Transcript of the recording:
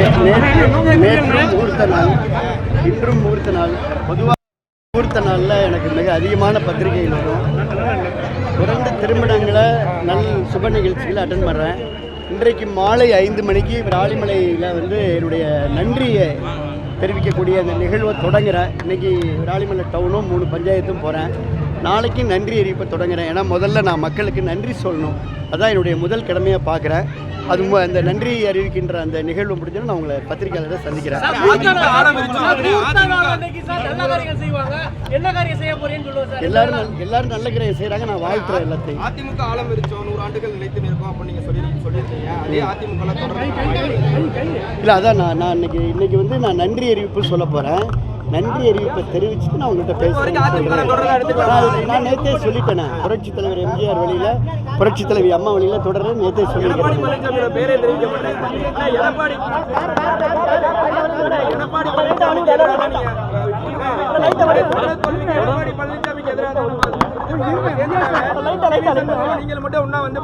நேற்றும் முகூர்த்த நாள், இன்றும் முகூர்த்த நாள். பொதுவாக முகூர்த்த நாளில் எனக்கு மிக அதிகமான பத்திரிகைகள் வரும். தொடர்ந்து திருமணங்களை சுப நிகழ்ச்சிகளை அட்டன் பண்ணுறேன். இன்றைக்கு மாலை 5 மணிக்கு விராலிமலையில் என்னுடைய நன்றியை தெரிவிக்கக்கூடிய அந்த நிகழ்வை தொடங்குகிறேன். இன்றைக்கி விராலிமலை டவுனும் 3 பஞ்சாயத்தும் போகிறேன். நாளைக்கு நன்றி அறிவிப்பை தொடங்குகிறேன். ஏன்னா முதல்ல நான் மக்களுக்கு நன்றி சொல்லணும், அதுதான் என்னுடைய முதல் கடமையாக பார்க்குறேன். அது அந்த நன்றி அறிவிக்கின்ற அந்த நிகழ்வு முடிஞ்சோன்னா நான் உங்களை பத்திரிகையாளரை சந்திக்கிறேன். எல்லாரும் நல்ல காரியம் செய்கிறாங்க, நான் வாழ்த்துறேன் எல்லாத்தையும். அதிமுக ஆழம் இருச்சோம் 100 ஆண்டுகள் நிலைத்து நிற்கும் அப்படின்னு நீங்கள் சொல்லியிருக்கீங்க. அதே அதிமுக இல்லை, அதான் நான் இன்னைக்கு நான் நன்றி அறிவிப்பு சொல்ல போகிறேன். நன்றி அறிவிப்பை தெரிவிச்சுட்டு நான் உங்கள்கிட்ட பேசுகிறேன். நான் நேற்றே சொல்லிட்டேன். புரட்சி தலைவர் எம்ஜிஆர் வழியில், புரட்சி தலைவி அம்மா வழியில் தொடர்ந்து நேற்றே சொல்லியிருக்கேன். நீங்கள் மட்டும் ஒன்னா வந்து